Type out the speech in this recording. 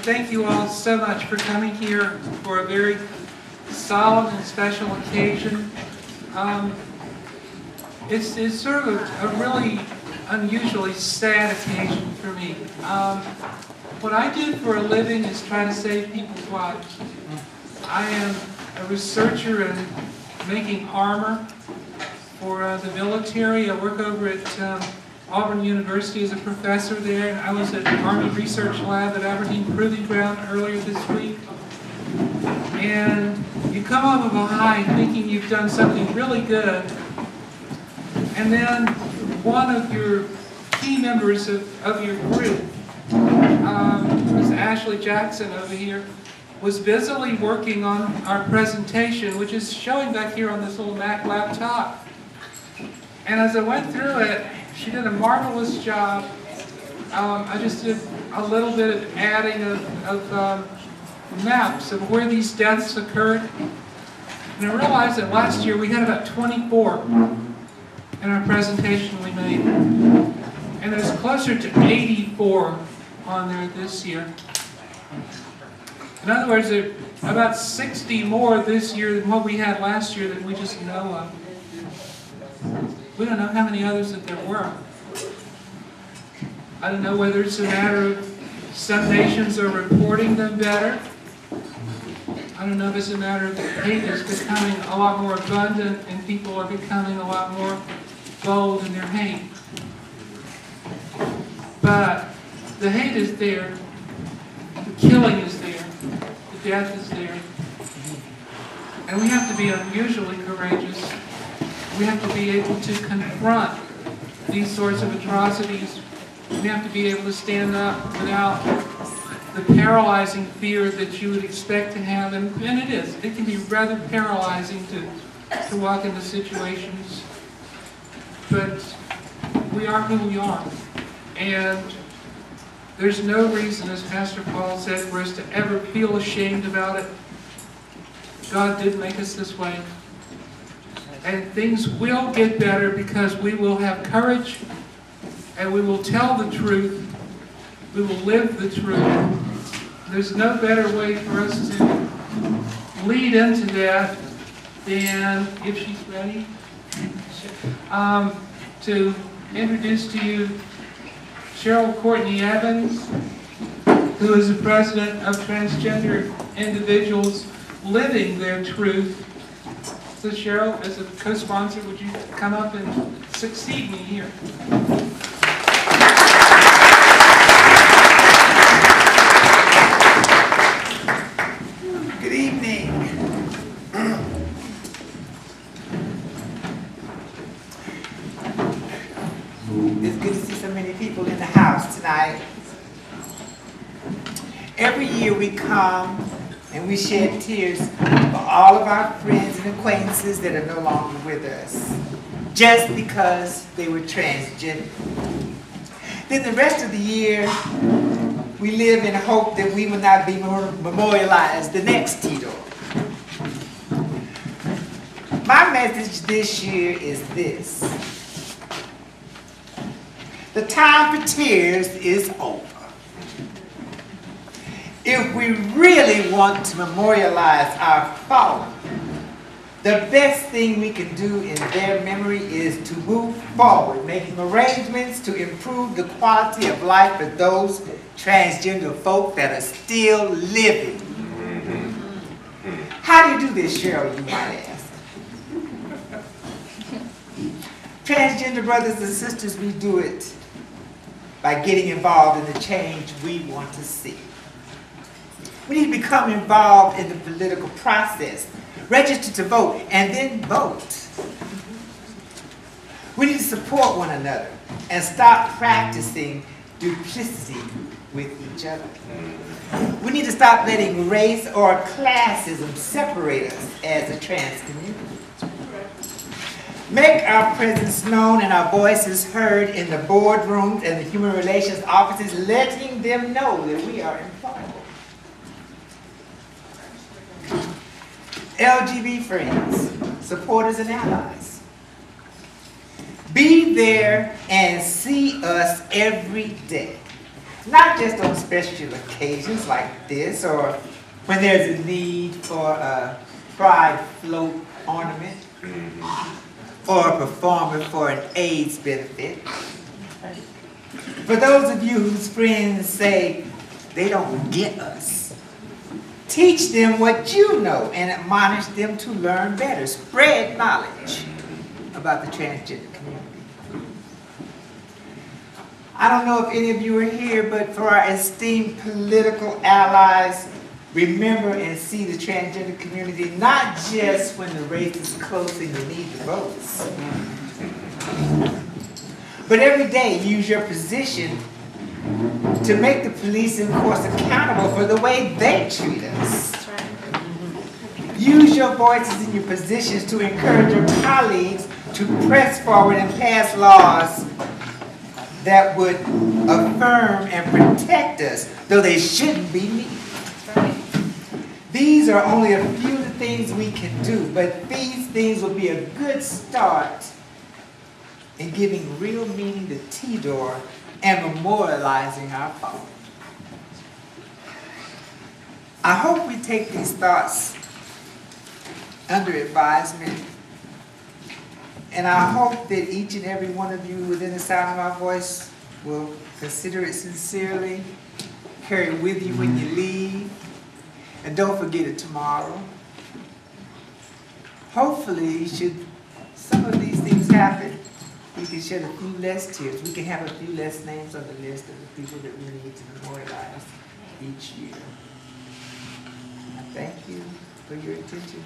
thank you all so much for coming here for a very solemn and special occasion. It's sort of a really unusually sad occasion for me. What I do for a living is try to save people's lives. I am a researcher in making armor for the military. I work over at Auburn University as a professor there, and I was at the Army Research Lab at Aberdeen Proving Ground earlier this week. And you come off of a high thinking you've done something really good, and then one of your key members of your group, Ms. Ashley Jackson over here, was busily working on our presentation, which is showing back here on this little Mac laptop. And as I went through it, she did a marvelous job. I just did a little bit of adding of maps of where these deaths occurred. And I realized that last year we had about 24 in our presentation we made. And there's closer to 84 on there this year. In other words, there are about 60 more this year than what we had last year that we just know of. We don't know how many others that there were. I don't know whether it's a matter of some nations are reporting them better. I don't know if it's a matter of the hate is becoming a lot more abundant and people are becoming a lot more bold in their hate. But the hate is there, the killing is there, the death is there. And we have to be unusually courageous. We have to be able to confront these sorts of atrocities. We have to be able to stand up without the paralyzing fear that you would expect to have. And it is. It can be rather paralyzing to walk into situations. But we are who we are. And there's no reason, as Pastor Paul said, for us to ever feel ashamed about it. God did make us this way. And things will get better because we will have courage and we will tell the truth. We will live the truth. There's no better way for us to lead into that than, if she's ready, to introduce to you Cheryl Courtney-Evans, who is the president of Transgender Individuals Living Their Truth. So Cheryl, as a co-sponsor, would you come up and succeed me here? Good evening. It's good to see so many people in the house tonight. Every year we come and we shed tears for all of our friends and acquaintances that are no longer with us, just because they were transgender. Then the rest of the year, we live in hope that we will not be memorialized the next TDOR. My message this year is this: the time for tears is over. If we really want to memorialize our fallen, the best thing we can do in their memory is to move forward, making arrangements to improve the quality of life for those transgender folk that are still living. How do you do this, Cheryl, you might ask? Transgender brothers and sisters, we do it by getting involved in the change we want to see. We need to become involved in the political process, register to vote, and then vote. We need to support one another and stop practicing duplicity with each other. We need to stop letting race or classism separate us as a trans community. Make our presence known and our voices heard in the boardrooms and the human relations offices, letting them know that we are employable. LGBT friends, supporters and allies, be there and see us every day. not just on special occasions like this or when there's a need for a pride float ornament or a performer for an AIDS benefit. For those of you whose friends say they don't get us, teach them what you know and admonish them to learn better. Spread knowledge about the transgender community. I don't know if any of you are here, but for our esteemed political allies, remember and see the transgender community not just when the race is close and you need the votes, but every day use your position to make the police and courts accountable for the way they treat us. Use your voices and your positions to encourage your colleagues to press forward and pass laws that would affirm and protect us, though they shouldn't be needed. These are only a few of the things we can do, but these things will be a good start in giving real meaning to TDOR and memorializing our fall. I hope we take these thoughts under advisement, and I hope that each and every one of you within the sound of my voice will consider it sincerely, carry it with you when you leave, and don't forget it tomorrow. Hopefully, should some of these things happen, we can shed a few less tears. We can have a few less names on the list of the people that we need to memorialize each year. I thank you for your attention.